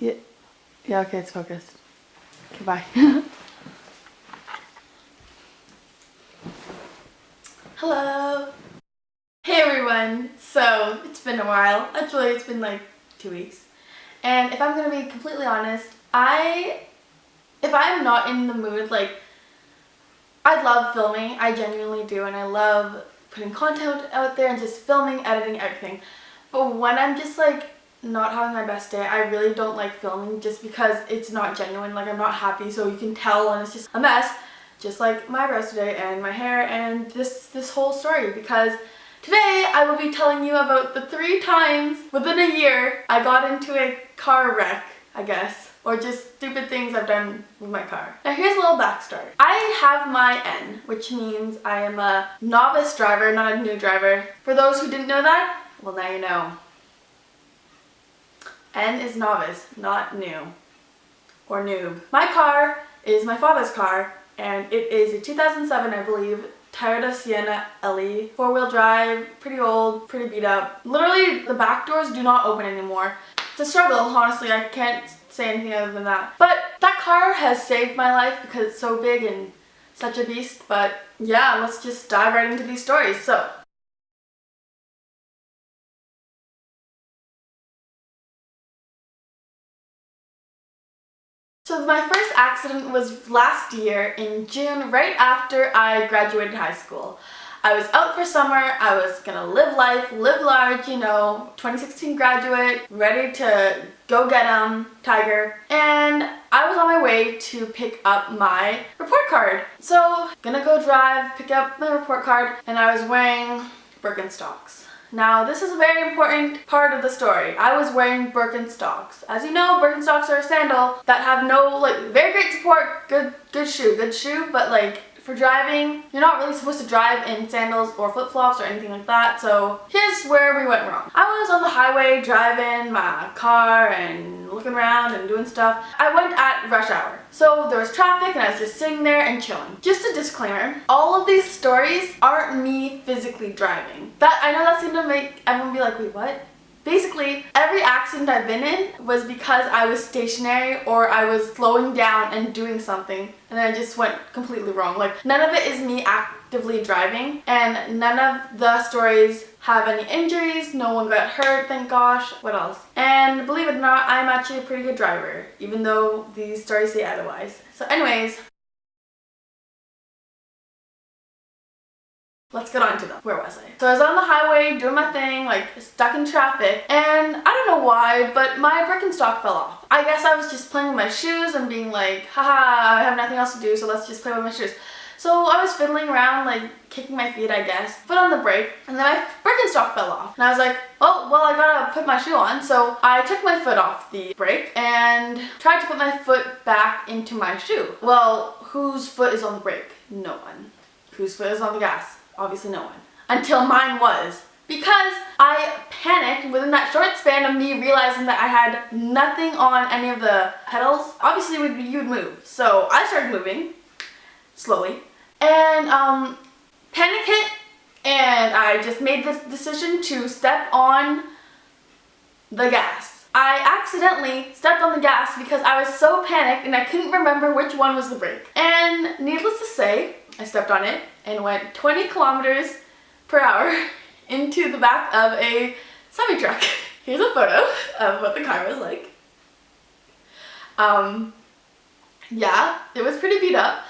Yeah, yeah, okay, it's focused. Okay, bye. Hello! Hey everyone! So, it's been a while. Actually, it's been like 2 weeks. And if I'm gonna be completely honest, if I'm not in the mood, like, I love filming, I genuinely do, and I love putting content out there and just filming, editing, everything. But when I'm just like not having my best day, I really don't like filming just because it's not genuine, like I'm not happy, so you can tell, and it's just a mess, just like my eyebrows today and my hair and this whole story, because today I will be telling you about the 3 times within a year I got into a car wreck, I guess, or just stupid things I've done with my car. Now here's a little backstory. I have my N, which means I am a novice driver, not a new driver. For those who didn't know that, well, now you know. N is novice, not new or noob. My car is my father's car, and it is a 2007, I believe, Toyota Sienna LE, 4-wheel drive, pretty old, pretty beat up. Literally, the back doors do not open anymore. It's a struggle, honestly, I can't say anything other than that. But that car has saved my life because it's so big and such a beast. But yeah, let's just dive right into these stories. So my first accident was last year in June, right after I graduated high school. I was out for summer, I was gonna live life, live large, you know, 2016 graduate, ready to go get 'em, tiger. And I was on my way to pick up my report card. So, gonna go drive, pick up my report card, and I was wearing birkenstocks. Now, this is a very important part of the story. I was wearing birkenstocks. As you know, birkenstocks are a sandal that have no, like, very great support, good shoe, but like, for driving, you're not really supposed to drive in sandals or flip-flops or anything like that, so here's where we went wrong. I was on the highway driving my car and looking around and doing stuff. I went at rush hour, so there was traffic and I was just sitting there and chilling. Just a disclaimer, all of these stories aren't me physically driving. I know that's gonna make everyone be like, wait, what? Basically, every accident I've been in was because I was stationary or I was slowing down and doing something and then I just went completely wrong. Like, none of it is me actively driving, and none of the stories have any injuries, no one got hurt, thank gosh. What else? And believe it or not, I'm actually a pretty good driver, even though these stories say otherwise. So anyways, let's get on to them. Where was I? So I was on the highway doing my thing, like stuck in traffic, and I don't know why, but my Birkenstock fell off. I guess I was just playing with my shoes and being like, haha, I have nothing else to do, so let's just play with my shoes. So I was fiddling around, like kicking my feet, I guess, foot on the brake, and then my Birkenstock fell off. And I was like, oh, well, I gotta put my shoe on. So I took my foot off the brake and tried to put my foot back into my shoe. Well, whose foot is on the brake? No one. Whose foot is on the gas? Obviously no one. Until mine was. Because I panicked within that short span of me realizing that I had nothing on any of the pedals. Obviously you'd move. So I started moving slowly and panic hit, and I just made this decision to step on the gas. I accidentally stepped on the gas because I was so panicked and I couldn't remember which one was the brake. And needless to say, I stepped on it and went 20 kilometers per hour into the back of a semi-truck. Here's a photo of what the car was like. Yeah, it was pretty beat up.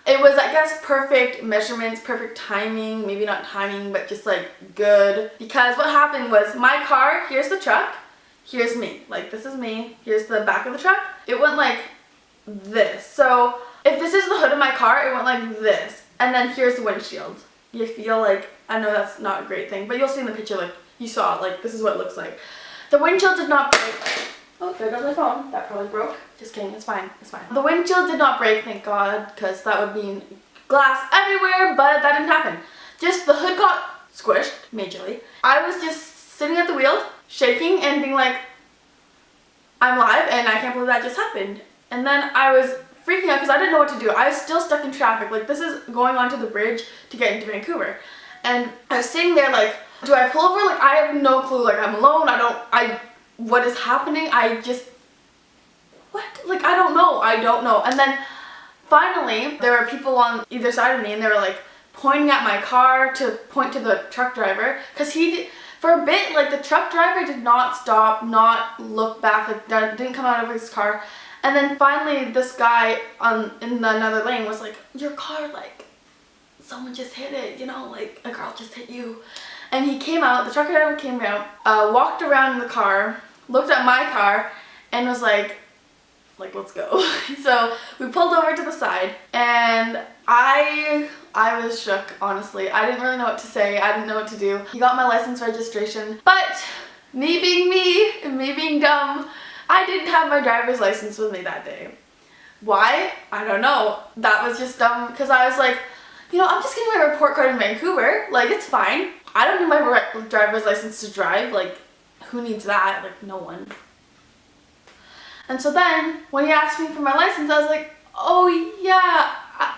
It was, I guess, perfect measurements, perfect timing, maybe not timing, but just like good. Because what happened was my car, here's the truck, here's me. Like, this is me, here's the back of the truck. It went like this. So if this is the hood of my car, it went like this. And then here's the windshield. You feel like, I know that's not a great thing, but you'll see in the picture, like, you saw it, like, this is what it looks like. The windshield did not break. Oh, there goes my phone. That probably broke. Just kidding, it's fine, it's fine. The windshield did not break, thank God, because that would mean glass everywhere, but that didn't happen. Just the hood got squished, majorly. I was just sitting at the wheel, shaking, and being like, I'm live, and I can't believe that just happened. And then I was freaking out because I didn't know what to do. I was still stuck in traffic. Like, this is going onto the bridge to get into Vancouver. And I was sitting there like, do I pull over? Like, I have no clue. Like, I'm alone. What is happening? what? Like, I don't know. And then finally, there were people on either side of me, and they were like pointing at my car to point to the truck driver, because for a bit, like, the truck driver did not stop, not look back, like, didn't come out of his car. And then finally, this guy in another lane was like, your car, like, someone just hit it, you know, like, a girl just hit you. And he came out, the truck driver came out, walked around the car, looked at my car, and was like, let's go. So we pulled over to the side, and I was shook, honestly. I didn't really know what to say. I didn't know what to do. He got my license registration, but me being me and me being dumb, I didn't have my driver's license with me that day. Why? I don't know. That was just dumb, because I was like, you know, I'm just getting my report card in Vancouver. Like, it's fine. I don't need my driver's license to drive. Like, who needs that? Like, no one. And so then, when he asked me for my license, I was like, oh yeah,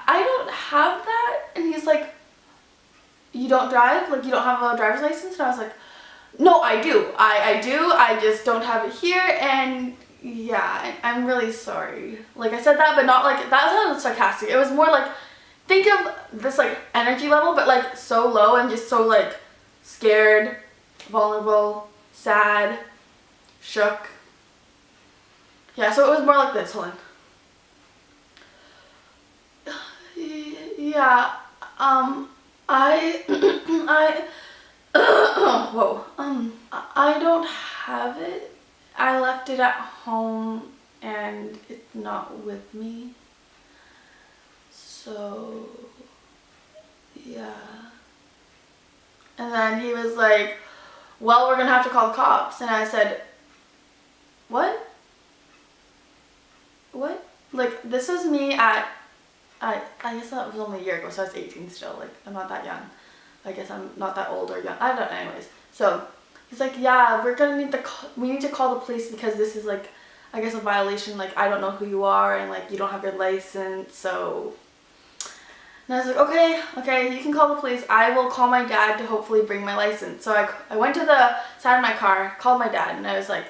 I don't have that. And he's like, you don't drive? Like, you don't have a driver's license? And I was like, no, I do. I do. I just don't have it here. And yeah, I'm really sorry. Like, I said that, but not like, that sounded sarcastic. It was more like, think of this, like, energy level, but, like, so low and just so, like, scared, vulnerable, sad, shook. Yeah, so it was more like this. Hold on. Yeah, whoa. I don't have it. I left it at home and it's not with me. So, yeah. And then he was like, well, we're gonna have to call the cops. And I said, what? What? Like, this was me at, I guess that was only a year ago, so I was 18 still. Like, I'm not that young. I guess I'm not that old or young. I don't know, anyways. So, he's like, yeah, we need to call the police because this is, like, I guess a violation. Like, I don't know who you are and, like, you don't have your license, so. And I was like, okay, you can call the police. I will call my dad to hopefully bring my license. So I went to the side of my car, called my dad, and I was like,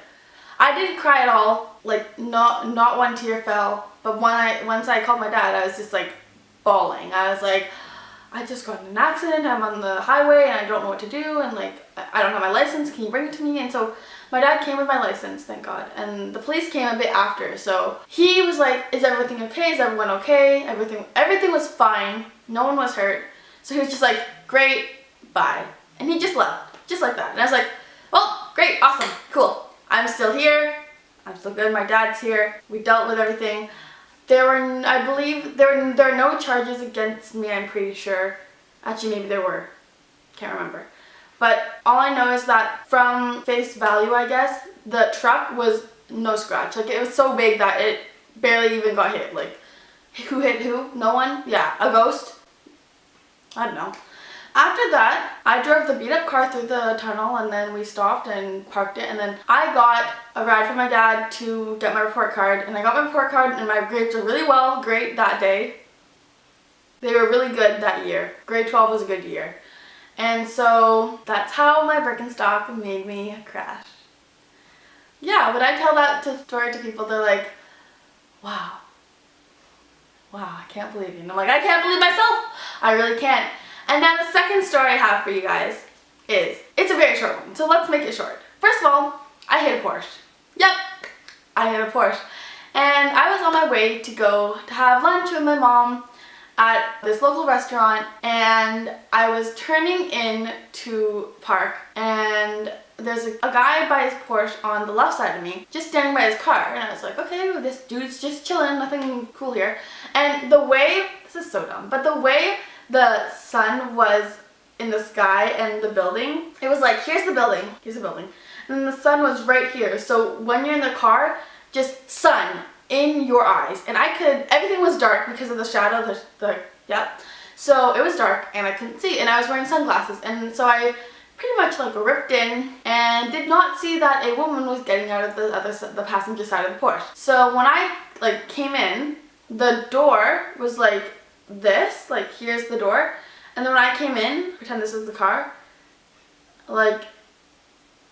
I didn't cry at all. Like, not one tear fell. But once I called my dad, I was just like bawling. I was like, I just got in an accident. I'm on the highway and I don't know what to do. And like, I don't have my license. Can you bring it to me? And so my dad came with my license, thank God. And the police came a bit after. So he was like, is everything okay? Is everyone okay? Everything was fine. No one was hurt. So he was just like, great, bye. And he just left, just like that. And I was like, well, great, awesome, cool. I'm still here. I'm still good. My dad's here. We dealt with everything. I believe there are no charges against me, I'm pretty sure. Actually, maybe there were. Can't remember. But all I know is that from face value, I guess, the truck was no scratch. Like, it was so big that it barely even got hit. Like, who hit who? No one? Yeah, a ghost? I don't know. After that, I drove the beat up car through the tunnel, and then we stopped and parked it, and then I got a ride from my dad to get my report card, and I got my report card and my grades were really great that day. They were really good that year. Grade 12 was a good year. And so that's how my Birkenstock made me crash. Yeah, when I tell that story to people, they're like, wow, I can't believe you. And I'm like, I can't believe myself. I really can't. And now the second story I have for you guys it's a very short one, so let's make it short. First of all, I hit a Porsche. Yep, I hit a Porsche. And I was on my way to go to have lunch with my mom at this local restaurant, and I was turning in to park, and there's a guy by his Porsche on the left side of me, just standing by his car, and I was like, okay, well, this dude's just chilling, nothing cool here. And the way, this is so dumb, but the way the sun was in the sky and the building, it was like, here's the building, and then the sun was right here. So when you're in the car, just sun in your eyes, and everything was dark because of the shadow, so it was dark and I couldn't see, and I was wearing sunglasses, and so I pretty much like ripped in and did not see that a woman was getting out of the passenger side of the Porsche. So when I like came in, the door was like this, like here's the door, and then when I came in, pretend this is the car, like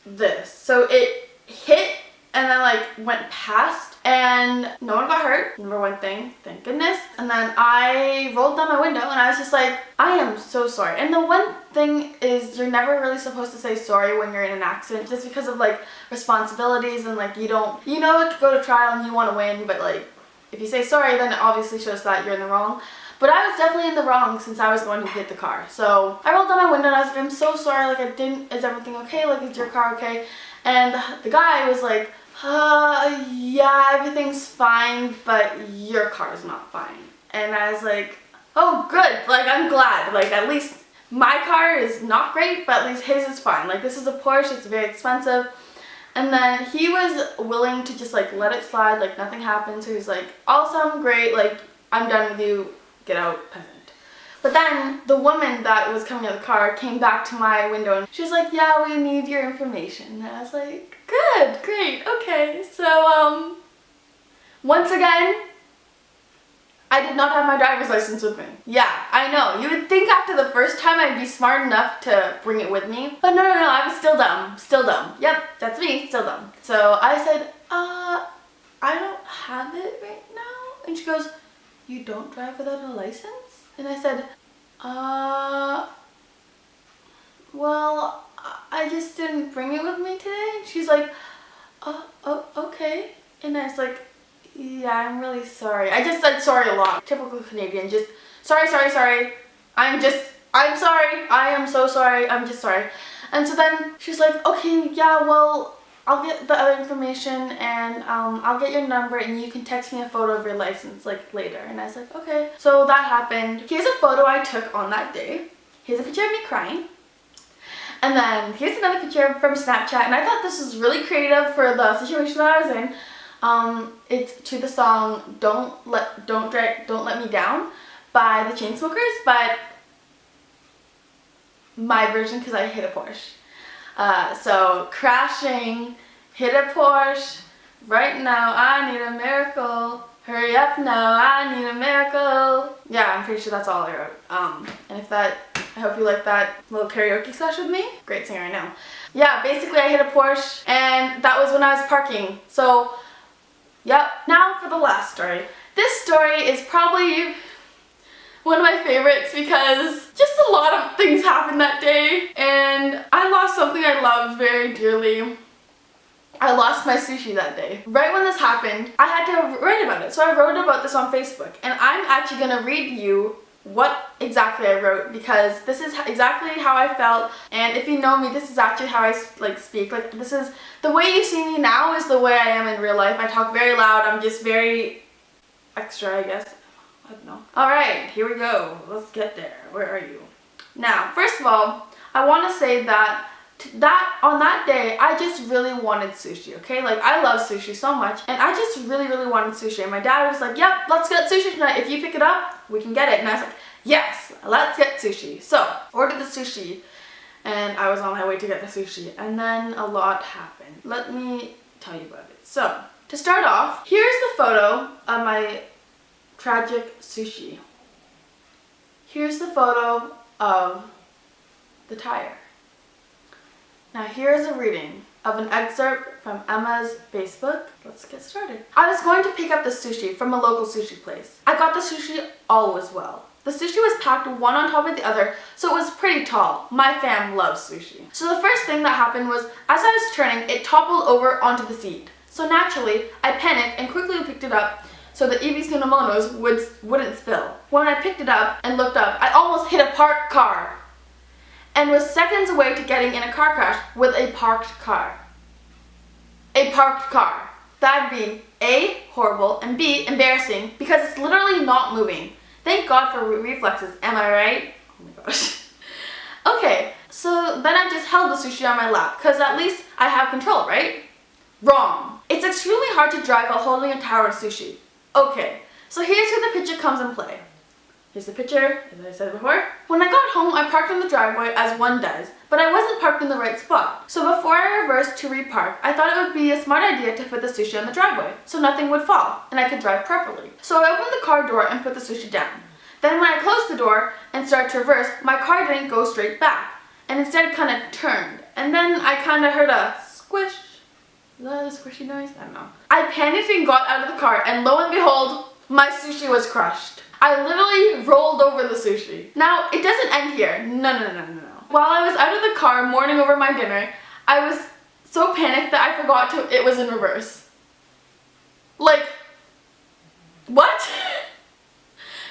this. So it hit and then like went past, and no one got hurt. Number one thing, thank goodness. And then I rolled down my window and I was just like, I am so sorry. And the one thing is, you're never really supposed to say sorry when you're in an accident, just because of like responsibilities, and like you don't, you know, like go to trial and you want to win, but like if you say sorry, then it obviously shows that you're in the wrong. But I was definitely in the wrong, since I was the one who hit the car. So I rolled down my window and I was like, I'm so sorry, like is everything okay? Like, is your car okay? And the guy was like, yeah, everything's fine, but your car's not fine. And I was like, oh good, like I'm glad, like at least my car is not great, but at least his is fine. Like this is a Porsche, it's very expensive. And then he was willing to just like let it slide, like nothing happened. So he's like, awesome, great, like I'm done with you, get out, peasant. But then the woman that was coming out of the car came back to my window and she was like, yeah, we need your information. And I was like, good, great, okay. So once again, I did not have my driver's license with me. Yeah, I know. You would think after the first time I'd be smart enough to bring it with me. But no, I was still dumb. Still dumb. Yep, that's me, still dumb. So I said, I don't have it right now. And she goes, you don't drive without a license? And I said, well, I just didn't bring it with me today. And she's like, oh, okay. And I was like, yeah, I'm really sorry. I just said sorry a lot. Typical Canadian, just sorry. I'm sorry. I am so sorry. I'm just sorry. And so then she's like, okay, yeah, well, I'll get the other information and I'll get your number and you can text me a photo of your license like later. And I was like, okay. So that happened. Here's a photo I took on that day. Here's a picture of me crying. And then here's another picture from Snapchat. And I thought this was really creative for the situation that I was in. It's to the song Don't Let Me Down by the Chainsmokers, but my version because I hit a Porsche. So crashing, hit a Porsche, right now I need a miracle, hurry up now I need a miracle. Yeah, I'm pretty sure that's all I wrote. And if that, I hope you like that little karaoke session with me. Great singer, I know. Yeah, basically I hit a Porsche and that was when I was parking. So yep, now for the last story. This story is probably one of my favorites because just a lot of things happened that day and I lost something I loved very dearly. I lost my sushi that day. Right when this happened, I had to write about it. So I wrote about this on Facebook and I'm actually gonna read you what exactly I wrote because this is exactly how I felt, and if you know me, this is actually how I like speak. Like this is the way you see me now is the way I am in real life. I talk very loud. I'm just very extra, I guess. I don't know. All right, here we go. Let's get there. Where are you? Now, first of all, I want to say that on that day, I just really wanted sushi, okay? Like, I love sushi so much, and I just really wanted sushi. And my dad was like, yep, let's get sushi tonight. If you pick it up, we can get it. And I was like, yes, let's get sushi. So, ordered the sushi, and I was on my way to get the sushi. And then a lot happened. Let me tell you about it. So, to start off, here's the photo of my tragic sushi. Here's the photo of the tire. Now here's a reading of an excerpt from Emma's Facebook. Let's get started. I was going to pick up the sushi from a local sushi place. I got the sushi, all was well. The sushi was packed one on top of the other, so it was pretty tall. My fam loves sushi. So the first thing that happened was, as I was turning, it toppled over onto the seat. So naturally, I panicked and quickly picked it up so the Ebi Sunamonos wouldn't spill. When I picked it up and looked up, I almost hit a parked car and was seconds away to getting in a car crash with a parked car. A parked car. That'd be A, horrible, and B, embarrassing because it's literally not moving. Thank God for reflexes, am I right? Oh my gosh. Okay, so then I just held the sushi on my lap because at least I have control, right? Wrong. It's extremely hard to drive while holding a tower of sushi. Okay, so here's where the picture comes in play. Here's the picture, as I said before. When I got home, I parked in the driveway as one does, but I wasn't parked in the right spot. So before I reversed to repark, I thought it would be a smart idea to put the sushi on the driveway, so nothing would fall, and I could drive properly. So I opened the car door and put the sushi down. Then when I closed the door and started to reverse, my car didn't go straight back, and instead kind of turned. And then I kind of heard a squish, Is that a squishy noise? I don't know. I panicked and got out of the car, and lo and behold, my sushi was crushed. I literally rolled over the sushi. Now, it doesn't end here. No. While I was out of the car mourning over my dinner, I was so panicked that I forgot it was in reverse. Like, what?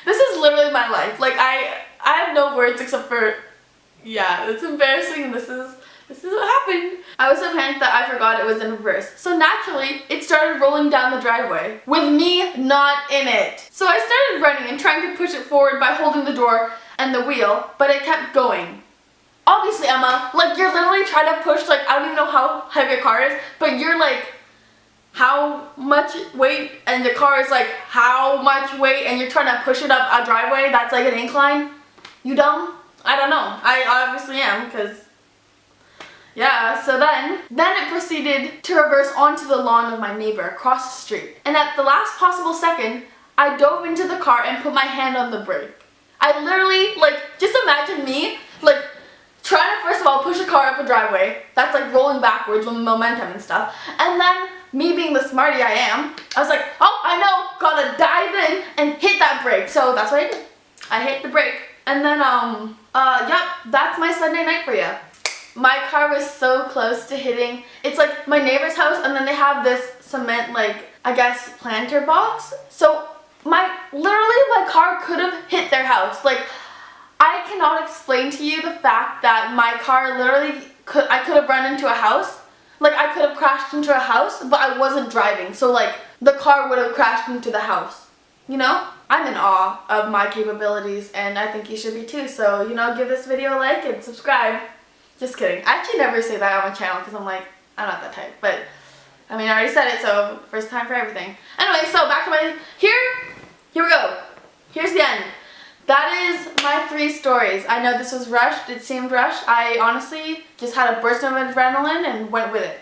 This is literally my life. Like, I have no words except for, yeah, it's embarrassing. This is what happened. I was so panicked that I forgot it was in reverse. So naturally, it started rolling down the driveway with me not in it. So I started running and trying to push it forward by holding the door and the wheel, but it kept going. Obviously, Emma, like, you're literally trying to push, like, I don't even know how heavy your car is, but you're like, how much weight, and the car is like, how much weight, and you're trying to push it up a driveway that's like an incline? You dumb? I don't know. I obviously am, because, yeah, so then it proceeded to reverse onto the lawn of my neighbor across the street. And at the last possible second, I dove into the car and put my hand on the brake. I literally, like, just imagine me, like, trying to first of all push a car up a driveway that's like rolling backwards with momentum and stuff, and then me being the smarty I am, I was like, oh, I know, gotta dive in and hit that brake. So that's what I did. I hit the brake, and then yep, that's my Sunday night for you. My car was so close to hitting. It's like my neighbor's house, and then they have this cement, like, I guess, planter box. So literally my car could have hit their house. Like, I cannot explain to you the fact that my car literally I could have run into a house. Like, I could have crashed into a house, but I wasn't driving. So, like, the car would have crashed into the house. You know? I'm in awe of my capabilities, and I think you should be too. So, you know, give this video a like and subscribe. Just kidding. I actually never say that on my channel because I'm like, I'm not that type. But, I mean, I already said it, so first time for everything. Anyway, so back to here we go. Here's the end. That is my 3 stories. I know this was rushed. It seemed rushed. I honestly just had a burst of adrenaline and went with it.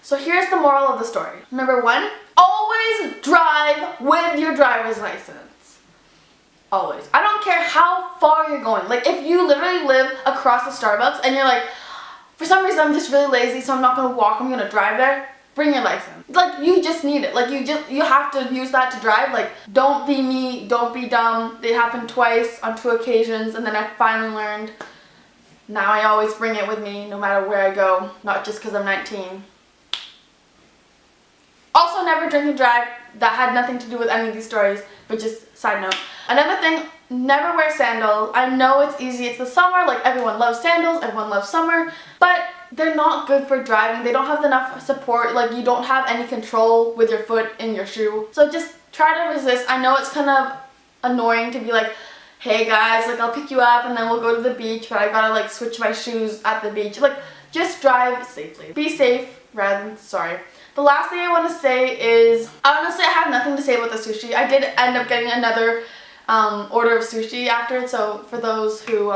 So here's the moral of the story. Number 1, always drive with your driver's license. Always. I don't care how far you're going. Like, if you literally live across the Starbucks and you're like, for some reason I'm just really lazy, so I'm not going to walk, I'm going to drive there. Bring your license. Like, you just need it. Like, you have to use that to drive. Like, don't be me, don't be dumb. It happened twice on 2 occasions, and then I finally learned. Now I always bring it with me no matter where I go, not just because I'm 19. Also, never drink and drive. That had nothing to do with any of these stories, but just side note. Another thing, never wear sandals. I know it's easy, it's the summer, like, everyone loves sandals, everyone loves summer, but they're not good for driving. They don't have enough support. Like, you don't have any control with your foot in your shoe. So just try to resist. I know it's kind of annoying to be like, hey guys, like, I'll pick you up and then we'll go to the beach, but I gotta, like, switch my shoes at the beach. Like, just drive safely. Be safe rather than sorry. The last thing I want to say is, honestly, I have nothing to say about the sushi. I did end up getting another order of sushi after it, so for those who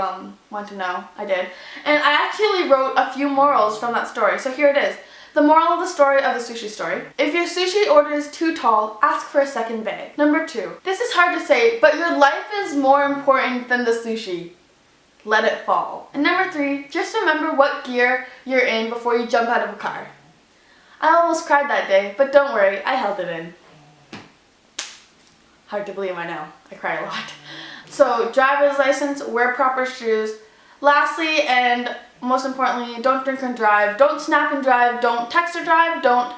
want to know, I did. And I actually wrote a few morals from that story, so here it is. The moral of the story of the sushi story. If your sushi order is too tall, ask for a second bag. Number 2. This is hard to say, but your life is more important than the sushi. Let it fall. And number 3, just remember what gear you're in before you jump out of a car. I almost cried that day, but don't worry, I held it in. Hard to believe, I know. I cry a lot. So, driver's license, wear proper shoes. Lastly, and most importantly, don't drink and drive. Don't snap and drive. Don't text or drive. Don't,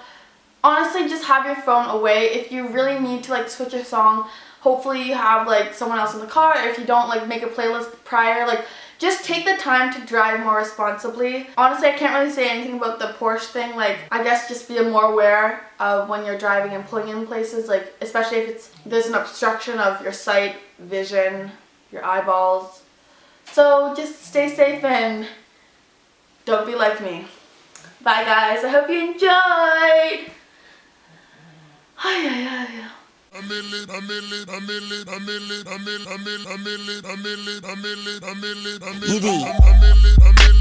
honestly, just have your phone away. If you really need to, like, switch a song, hopefully you have, like, someone else in the car. If you don't, like, make a playlist prior, like, just take the time to drive more responsibly. Honestly, I can't really say anything about the Porsche thing. Like, I guess just be more aware of when you're driving and pulling in places, like, especially if there's an obstruction of your sight, vision, your eyeballs. So just stay safe and don't be like me. Bye guys, I hope you enjoyed. Giddy.